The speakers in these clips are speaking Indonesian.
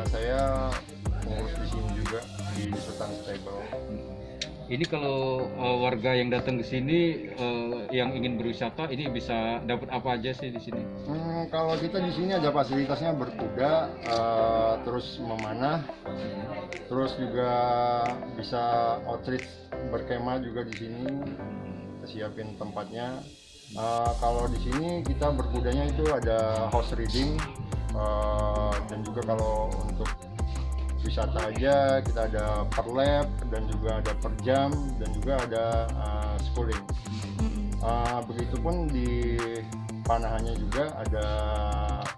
Saya pengurus di sini juga di Sultan Stable. Ini kalau warga yang datang ke sini yang ingin berwisata ini bisa dapat apa aja sih di sini? Kalau kita di sini ada fasilitasnya berkuda, terus memanah, terus juga bisa outreach berkemah juga di sini, kita siapin tempatnya. Kalau di sini kita berkudanya itu ada horse riding, dan juga kalau untuk wisata aja kita ada per lap dan juga ada per jam dan juga ada schooling. Begitupun di panahannya juga ada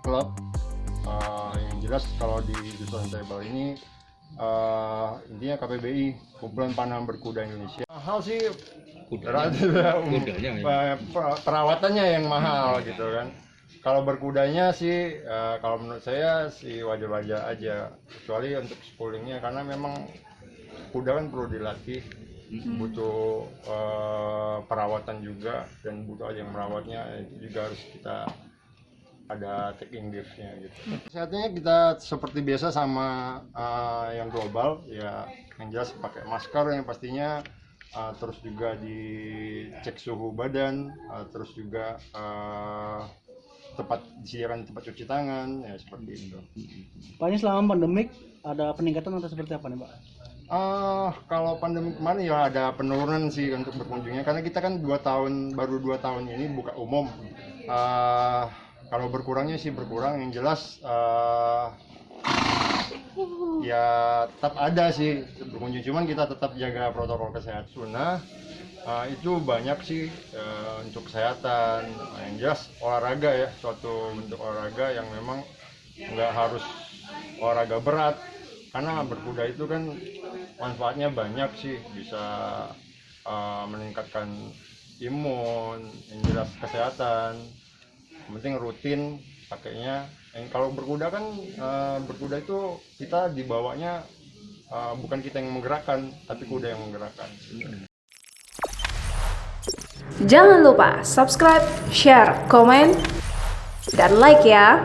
klub. Yang jelas kalau di Dusun Table ini intinya KPBI, Kumpulan Panahan Berkuda Indonesia. Mahal sih perawatannya yang mahal gitu kan. Kalau berkudanya sih, kalau menurut saya sih wajar-wajar aja, kecuali untuk schoolingnya karena memang kuda kan perlu dilatih, butuh perawatan juga dan butuh aja yang merawatnya, itu juga harus kita ada taking leave-nya gitu. Kesehatannya kita seperti biasa sama yang global ya, yang jelas pakai masker yang pastinya, terus juga dicek suhu badan, terus juga disediakan tempat cuci tangan ya seperti itu. Pak, ini selama pandemik ada peningkatan atau seperti apa nih Pak? Kalau pandemi kemarin ya ada penurunan sih untuk berkunjungnya karena kita kan baru 2 tahun ini buka umum. Kalau berkurangnya sih berkurang, yang jelas ya tetap ada sih berkunjung, cuman kita tetap jaga protokol kesehatan. Sunnah itu banyak sih untuk kesehatan. Yang jelas olahraga ya, suatu bentuk olahraga yang memang nggak harus olahraga berat, karena berkuda itu kan manfaatnya banyak sih, bisa meningkatkan imun, yang jelas kesehatan. Yang penting rutin pakainya. Kalau berkuda kan berkuda itu kita dibawanya bukan kita yang menggerakkan, tapi kuda yang menggerakkan. Jangan lupa subscribe, share, komen, dan like ya.